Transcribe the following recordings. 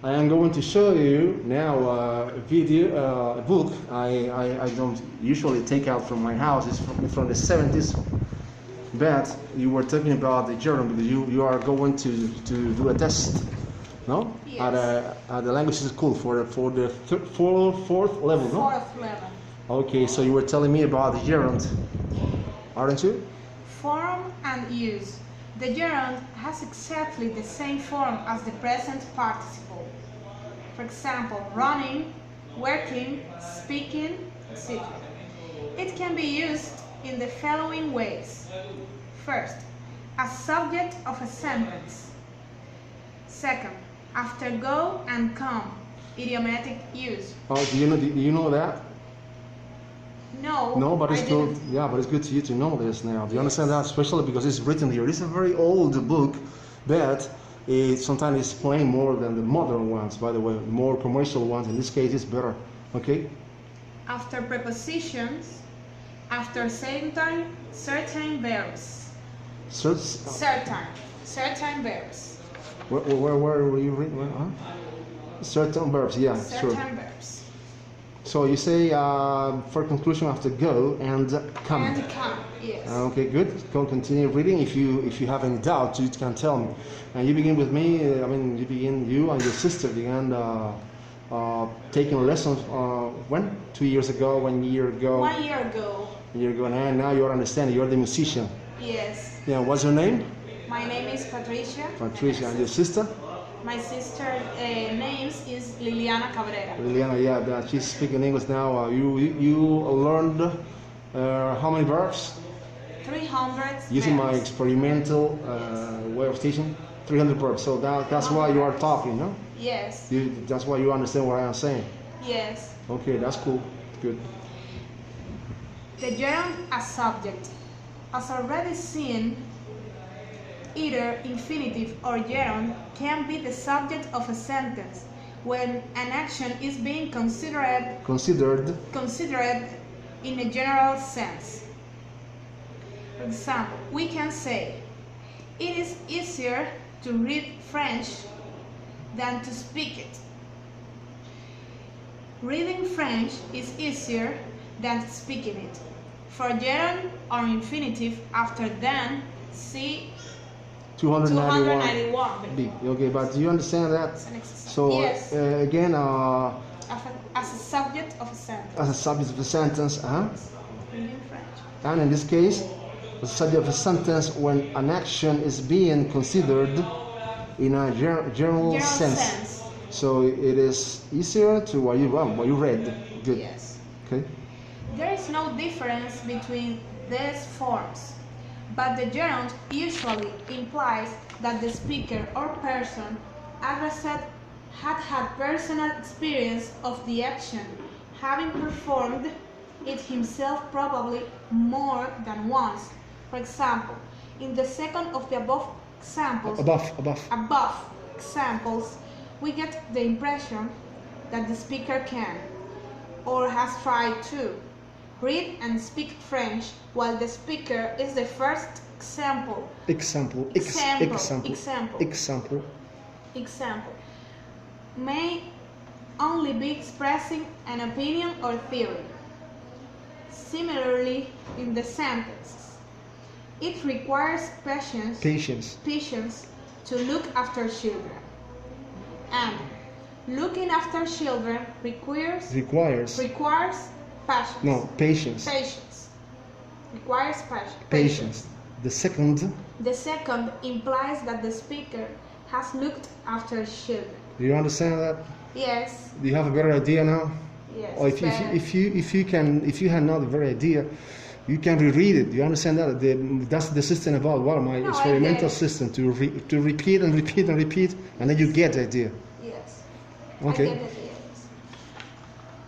I am going to show you now a video, a book I don't usually take out from my house. It's from the 70s. But you were talking about the gerund because you are going to do a test, no? Yes. At the language school for the fourth level, no? Fourth level. Okay, so you were telling me about the gerund, aren't you? Form and use. The gerund has exactly the same form as the present participle. For example, running, working, speaking, etc. It can be used in the following ways. First, as subject of a sentence. Second, after go and come, idiomatic use. Oh, do you know that? No. No, but it's I good. didn't. Yeah, but it's good to you to know this now. Do you understand that? Especially because it's written here. It's a very old book, but sometimes it's plain more than the modern ones. By the way, more commercial ones. In this case, it's better. Okay. After prepositions, after certain verbs. Certain verbs. Where were you reading? Huh? Certain verbs. Yeah, Certain sure. verbs. So you say for conclusion after go and come. And come, yes. Okay, good. Go continue reading. If you have any doubt, you can tell me. And you begin with me. You and your sister began taking lessons. When? 2 years ago. 1 year ago. 1 year ago. A year ago. And now you understand. You're the musician. Yes. Yeah. What's your name? My name is Patricia. Patricia. And your sister? My sister name is Liliana Cabrera. Liliana. Yeah. She's speaking English now. You learned how many verbs? 300 Using my verbs. experimental way of teaching, 300 verbs. So that's why you are talking, no? Yes. That's why you understand what I am saying. Yes. Okay, that's cool. Good. The gerund as subject. As already seen, either infinitive or gerund can be the subject of a sentence when an action is being considered in a general sense. For example, we can say, it is easier to read French than to speak it. Reading French is easier than speaking it. For gerund or infinitive after than, see 291. B. Okay, but do you understand that? So yes. Again, as a subject of a sentence. as a subject of a sentence, Reading French. and in this case, the subject of a sentence when an action is being considered in a general sense. So it is easier to what you read. Good. Yes. Okay. There is no difference between these forms, but the gerund usually implies that the speaker or person addressed had personal experience of the action, having performed it himself probably more than once. For example, in the second of the above examples, we get the impression that the speaker can, or has tried to, read and speak French, while the speaker is the first example may only be expressing an opinion or theory. Similarly, in the sentences, it requires patience to look after children, and looking after children requires patience. No, patience. Requires Patience. The second implies that the speaker has looked after children. Do you understand that? Yes. Do you have a better idea now? Yes. Or if you had not a better idea, you can reread it. Do you understand that? That's the system about my experimental system to repeat and repeat and repeat, and then you get the idea. Yes. Okay. I get it,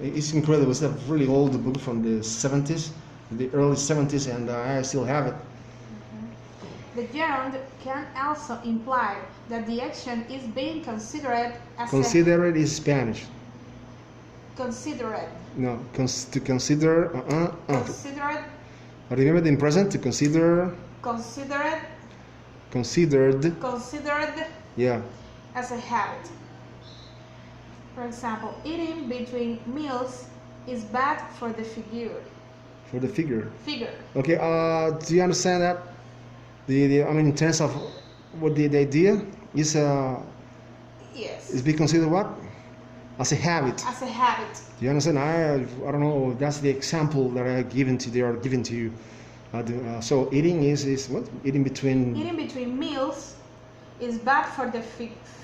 yes. It's incredible. It's a really old book from the 70s, the early 70s, and I still have it. The gerund can also imply that the action is being considered as Considerate is Spanish. Considerate. No, to consider. Considerate. Remember in present to consider. Considered. Considered. Considered. Yeah. As a habit. For example, eating between meals is bad for the figure. For the figure. Figure. Okay. Do you understand that? I mean, in terms of what the idea is, Yes. is be considered what? As a habit. As a habit. Do you understand? I don't know. That's the example that they are given to you. So eating is what? Eating between. Eating between meals is bad for the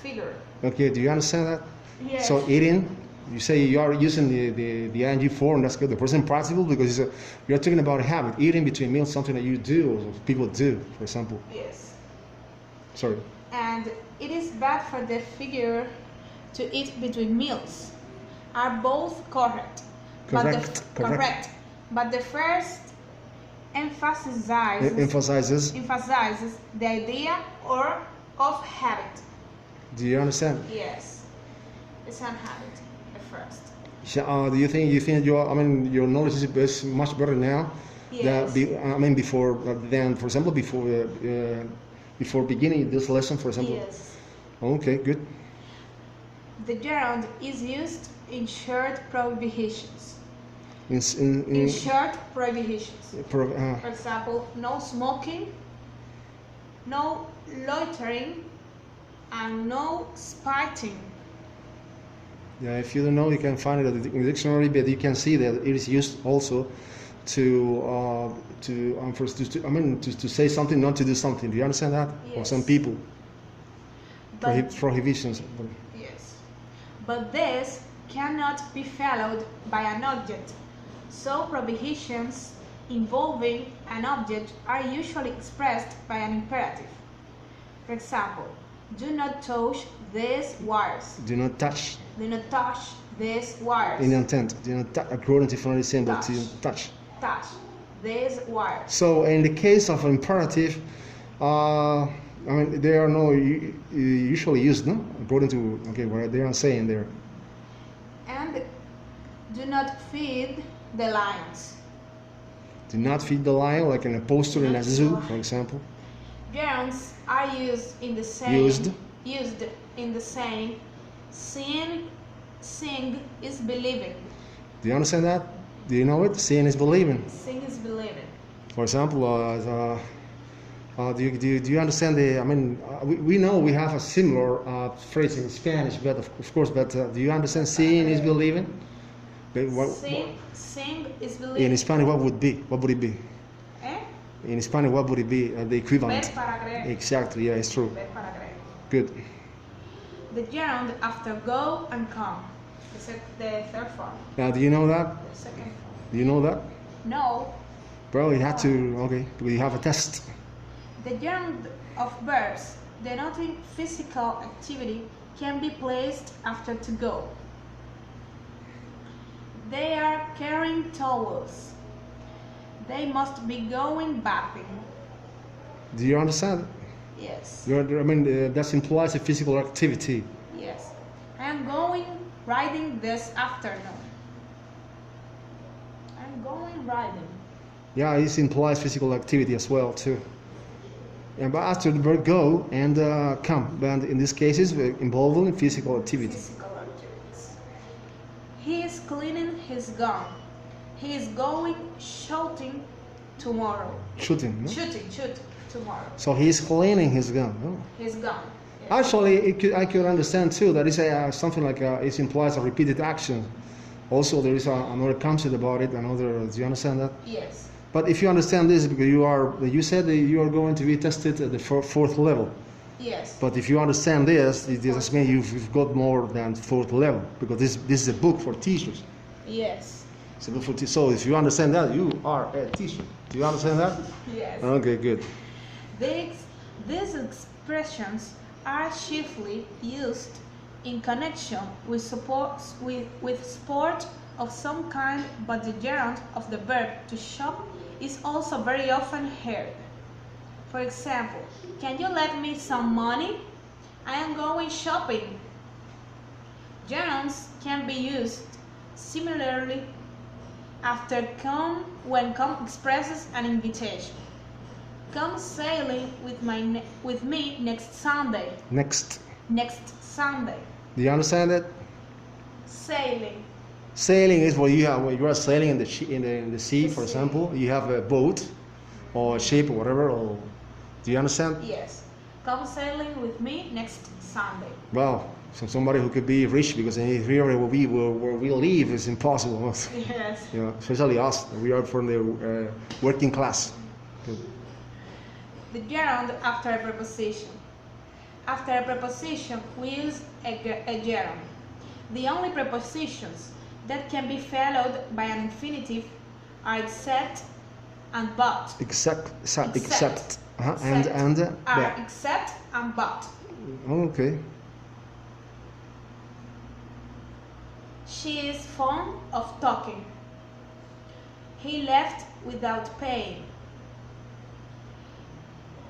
figure. Okay. Do you understand that? Yes. So eating, you say you are using the ing form. That's good. The present participle, because you're talking about a habit. Eating between meals, something that you do or people do, for example. Yes. Sorry. And it is bad for the figure to eat between meals. Are both correct. Correct. But the first emphasizes the idea or of habit. Do you understand? Yes. It's an habit at first. Do you think your knowledge is much better now? Yes. Before than, for example, before beginning this lesson, for example. Yes. Okay, good. The gerund is used in short prohibitions. In short prohibitions. For example, no smoking, no loitering, and no spiting. Yeah, if you don't know, you can find it in the dictionary, but you can see that it is used also to say something, not to do something. Do you understand that? Yes. For some people, But, prohibitions. yes. But this cannot be followed by an object. So prohibitions involving an object are usually expressed by an imperative. For example, do not touch these wires. Do not touch. Do not touch these wires. In intent, do not according to the symbol, Touch. to touch. Touch these wires. So in the case of imperative, they are no usually used, no? According to what they are saying there. And do not feed the lions. Do not feed the lion, like in a poster in a zoo, for example. Gerunds are used in the same. Used in the same. Sing is believing. Do you understand that? Do you know it? Seeing is believing. Sing is believing. For example, do you understand we know we have a similar phrase in Spanish, but of course, do you understand seeing is believing? Sing is believing. In Spanish, what would it be? Eh? In Spanish, what would it be? The equivalent. Ver para creer. Exactly, yeah, it's true. Ver para creer. Good. The gerund after go and come. The third form. Now, do you know that? The second form. Do you know that? No. Well, you have to, we have a test. The gerund of verbs denoting physical activity can be placed after to go. They are carrying towels. They must be going bathing. Do you understand? Yes. That implies a physical activity. Yes. I am going riding this afternoon. I'm going riding. Yeah, it implies physical activity as well too. But after the verb go and come, but in this case it's involving physical activity. Physical activities. He is cleaning his gun. He is going shooting tomorrow. Shooting, no? Shooting tomorrow. So he's cleaning his gun. Oh. His gun. Yes. Actually, I could understand too that it's something like it implies a repeated action. Also, there is another concept about it. Do you understand that? Yes. But if you understand this, because you said that you are going to be tested at the fourth level. Yes. But if you understand this, it doesn't mean you've got more than fourth level, because this is a book for teachers. Yes. It's a book for so if you understand that, you are a teacher. Do you understand that? Yes. Okay, good. These expressions are chiefly used in connection with sport of some kind, but the gerund of the verb to shop is also very often heard. For example, can you lend me some money? I am going shopping. Gerunds can be used similarly after come when come expresses an invitation. Come sailing with me next Sunday. Next Next Sunday. Do you understand it? Sailing. Sailing is when you are sailing in the sea, for sea. example. You have a boat or a ship or whatever. Or, do you understand? Yes. Come sailing with me next Sunday. Well, so somebody who could be rich, because in here where we live is impossible. Yes. Yeah, especially us. We are from the working class. Good. The gerund after a preposition. After a preposition, we use a gerund. The only prepositions that can be followed by an infinitive are except and but. Except. Except. And Are but. except and but. Okay. She is fond of talking. He left without paying.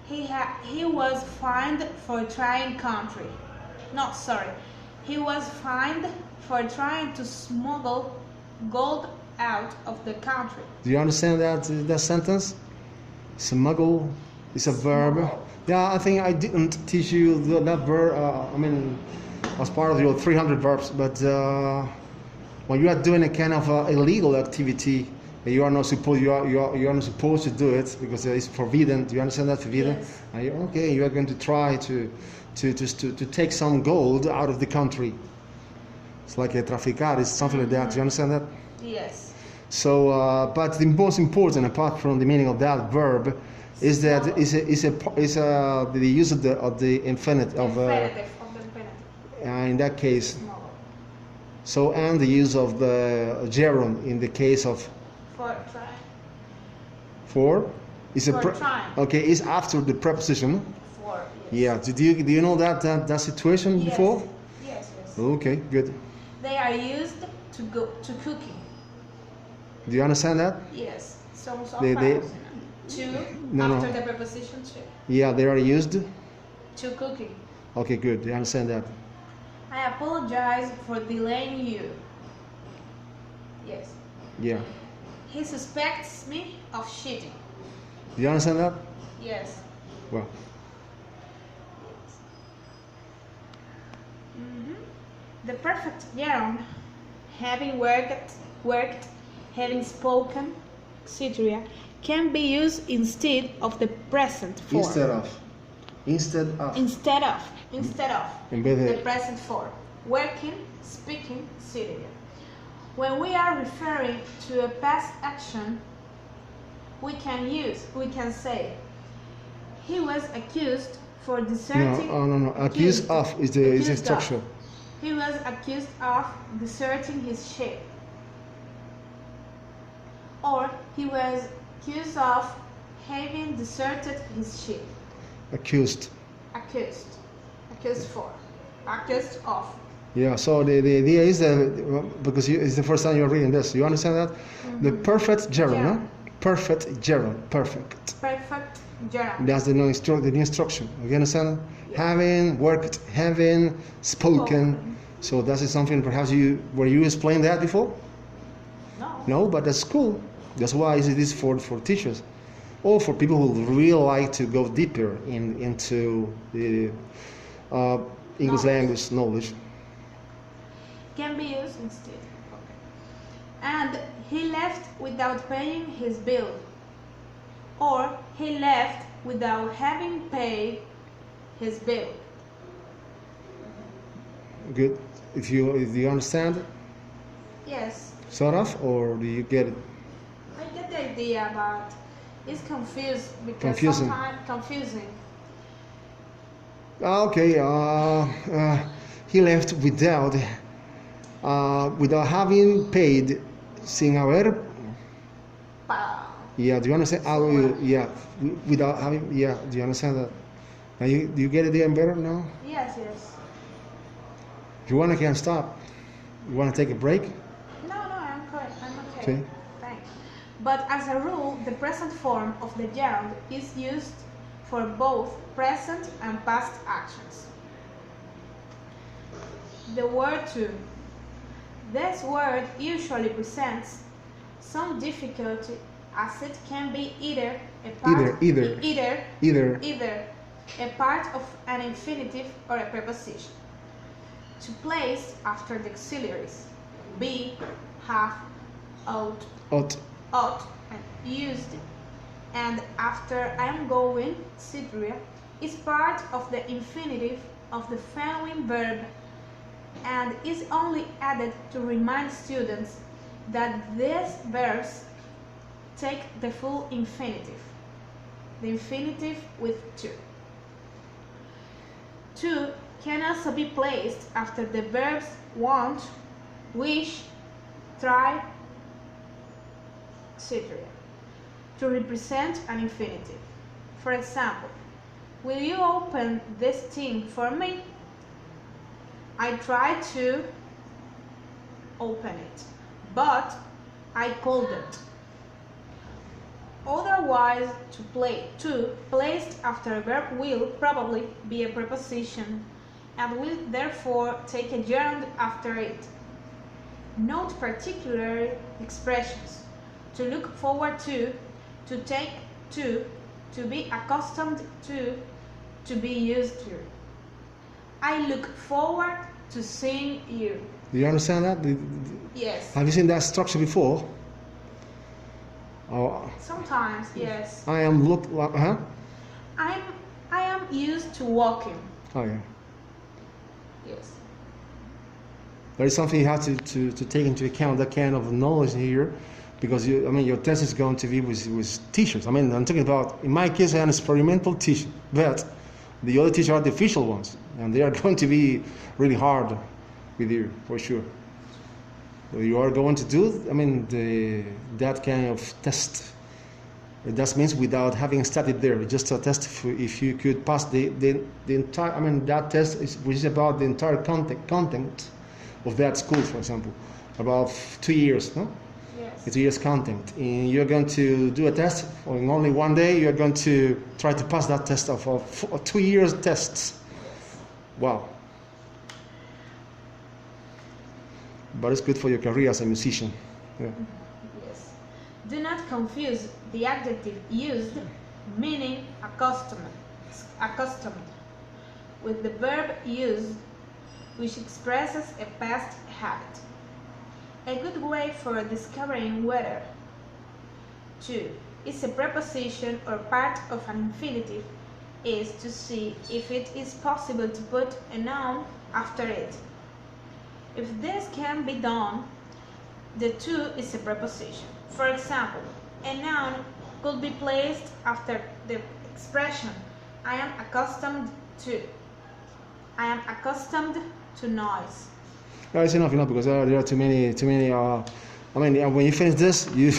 He was fined for trying country. No, sorry. He was fined for trying to smuggle gold out of the country. Do you understand that sentence? Smuggle is a verb. Smuggle. Yeah, I think I didn't teach you that verb. I mean, as part of your 300 verbs. But when you are doing a kind of illegal activity, you are not supposed to do it because it's forbidden. Do you understand that? Forbidden. Yes. Okay, you are going to try to take some gold out of the country. It's like a traficar. It's something like that. Do you understand that? Yes. So, but the most important, apart from the meaning of that verb, is that is the use of the infinitive of the infinitive. in that case. Smuggle. So, and the use of the gerund in the case of For trying. for is For trying. okay, is after the preposition. For. Yeah. Yes. Do you know that situation Yes. before? Yes. Yes. Okay, good. They are used to go to cooking. Do you understand that? Yes. Somos They- to No, after no. the preposition to. Yeah, they are used. To cooking. Okay, good. Do you understand that? I apologize for delaying you. Yes. Yeah. He suspects me of cheating. Do you understand that? Yes. Well. The perfect gerund, having worked, having spoken, etc., can be used instead of the present form. Instead of. Instead of En vez de. the present form. Working, speaking, etc. When we are referring to a past action, we can say, he was accused for deserting. No. Accused of is the structure. He was accused of deserting his ship. Or he was accused of having deserted his ship. Accused. Accused. Accused for. Accused of. Yeah, so the idea is that, because it's the first time you're reading this, you understand that? The perfect gerund, no? Perfect gerund, perfect. Perfect gerund. That's the new instruction. You understand? Yeah. Having, worked, having, spoken. So that is something perhaps you explained that before? No. No, but that's cool. That's why it is for teachers. Or for people who really like to go deeper into the English language knowledge. Can be used instead. And he left without paying his bill. Or he left without having paid his bill. Good. If you understand, Yes, sort of, or do you get it? I get the idea, but it's Confusing. sometimes confusing. Okay. He left without having paid, sin haber. Yeah. Do you understand? Yeah. Without having. Yeah. Do you understand that? Now do you get it even better now? Yes. If you want, I can stop. You want to take a break? No, I'm okay. Okay. Thanks. But as a rule, the present form of the gerund is used for both present and past actions. The word to. This word usually presents some difficulty as it can be either a part Either. a part of an infinitive or a preposition. to place after the auxiliaries be, have, ought, and used, and after I am going, etc., is part of the infinitive of the following verb and is only added to remind students that these verbs take the full infinitive, the infinitive with to. To can also be placed after the verbs want, wish, try, etc. to represent an infinitive. For example, will you open this thing for me? I tried to open it, but I couldn't. Otherwise, to placed after a verb will probably be a preposition and will therefore take a gerund after it. Note particular expressions: to look forward to take to be accustomed to be used to. I look forward to seeing you. Do you understand that? Yes. Have you seen that structure before? Oh, Sometimes, yes. I am I am used to walking. Oh yeah. Yes. There is something you have to take into account, that kind of knowledge here, because your test is going to be with teachers. I'm talking about, in my case, I am an experimental teacher, but the other teachers are the official ones, and they are going to be really hard with you, for sure. So you are going to do, that kind of test. That means without having studied there, just a test if you could pass the entire, that test which is about the entire content of that school, for example, about 2 years, no? Yes. 2 years content. And you're going to do a test, or in only one day, you're going to try to pass that test of 2 years tests. Wow. But it's good for your career as a musician. Yeah. Yes. Do not confuse the adjective used, meaning accustomed, with the verb used, which expresses a past habit. A good way for discovering whether to is a preposition or part of an infinitive is to see if it is possible to put a noun after it. If this can be done, the to is a preposition. For example, a noun could be placed after the expression I am accustomed to. I am accustomed to noise. It's enough, because there are too many. When you finish this, you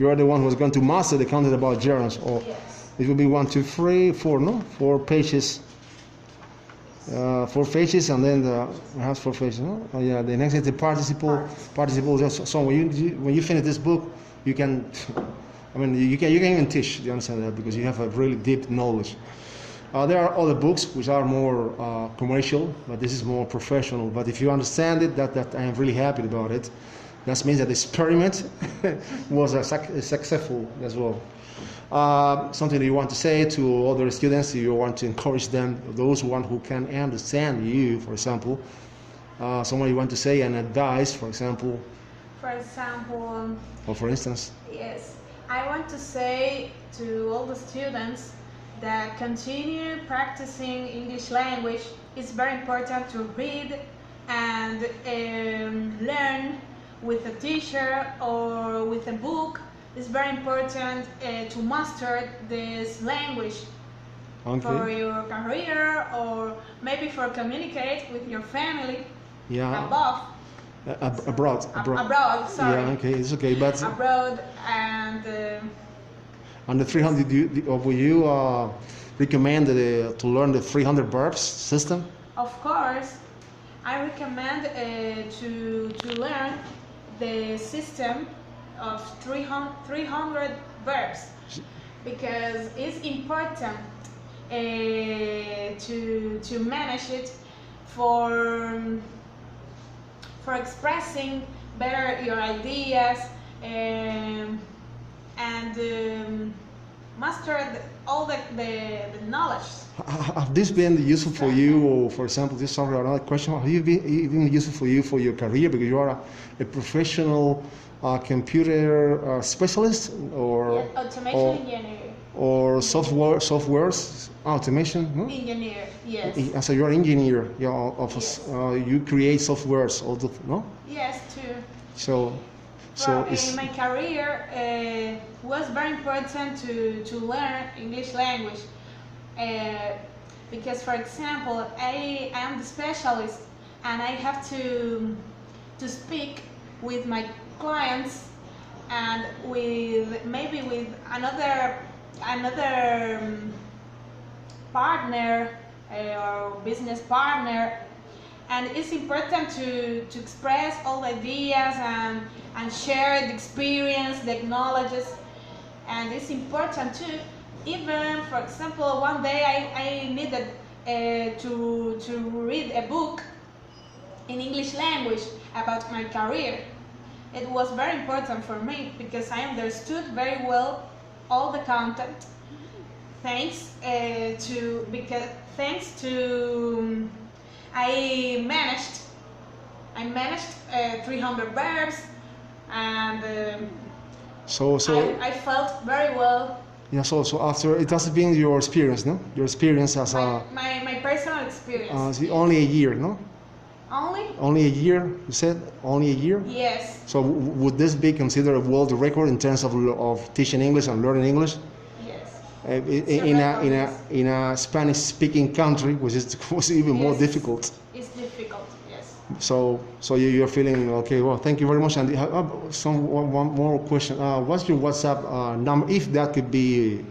are the one who's going to master the content about gerunds. Or yes. It will be 1, 2, 3, 4, no? 4 pages. 4 pages, and then perhaps 4 pages. No? Oh, yeah. The next is the participle. So when you finish this book, you can. You can even teach. You understand that, because you have a really deep knowledge. There are other books which are more commercial, but this is more professional. But if you understand it, that I am really happy about it. That means that the experiment was successful as well. Something that you want to say to other students, you want to encourage them, those who can understand you, for example. Someone you want to say an advice, for example. For example. Or for instance. Yes, I want to say to all the students that continue practicing English language. It's very important to read and learn with a teacher or with a book. It's very important to master this language for your career, or maybe for communicate with your family. Yeah. Abroad. Sorry. Yeah. Okay. It's okay. But abroad and. On the 300, will you recommend to learn the 300 verbs system? Of course, I recommend to learn the system of 300 verbs, because it's important to manage it for expressing better your ideas and master all the knowledge. Have this been useful for you, or for example, this is another question, have you been useful for you for your career, because you are a professional computer specialist, or Yeah, automation engineer. or softwares automation? No? Engineer, yes. So you're an engineer, yeah, Yes. you create softwares, no? Yes, too. So Well, it's, in my career, was very important to learn English language. Because, for example, I am the specialist and I have to speak with my clients and maybe with another partner or business partner, and it's important to express all the ideas and share the experience, the knowledges, and it's important too. Even, for example, one day I needed to read a book in English language about my career. It was very important for me because I understood very well all the content. Thanks to I managed 300 verbs, and so I felt very well. yeah, so after it has been your experience, no? Your experience as My personal experience. only a year, no? Only? Only a year, you said? Only a year? Yes. So would this be considered a world record in terms of teaching English and learning English? Yes. In a Spanish-speaking country, which was even more Yes. difficult. It's difficult, yes. So you're feeling okay. Well, thank you very much. And one more question. What's your WhatsApp number, if that could be?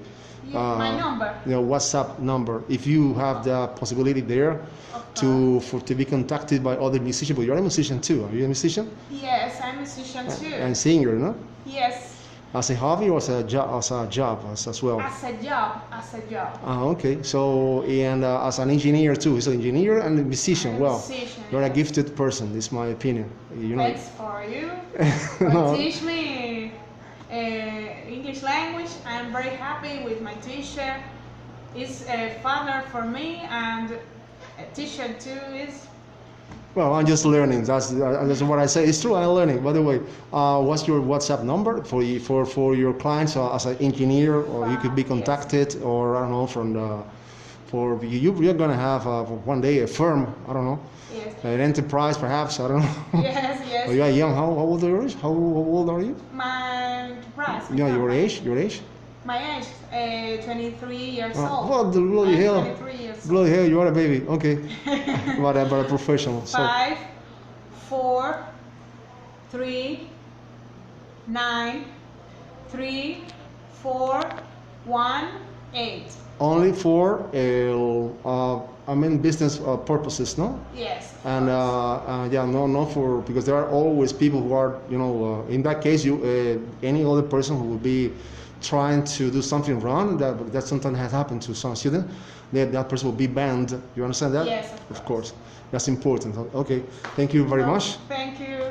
My number. Your WhatsApp number, if you have the possibility there to be contacted by other musicians. But you're a musician too. Are you a musician? Yes, I'm a musician too. And singer, no? Yes. As a hobby or as a job, as well? As a job. Okay. So and as an engineer too. So engineer and a musician. Well, musician, you're a yes. gifted person. Is my opinion. You know. Thanks for you. No. Teach me English language. I'm very happy with my teacher. He's a father for me, and a teacher too is. Well, I'm just learning. That's what I say. It's true. I'm learning. By the way, what's your WhatsApp number for your clients as an engineer, or you could be contacted, or I don't know, you're gonna have one day a firm. I don't know. Yes. An enterprise, perhaps. I don't know. Yes. Oh, you are young. How old are you? How old are you? My price. Yeah, your age. Your age. My age, 23 years old. What the bloody hell? 23 years old. Bloody hell, you are a baby. Okay. but a professional. So. 5, 4, 3, 9, 3, 4, 1, 8. Only for business purposes, no? Yes. And yeah, no for, because there are always people who are, in that case, any other person who will be trying to do something wrong, that sometimes has happened to some student, that person will be banned. You understand that? Yes, of course. That's important. Okay, thank you very much. Thank you.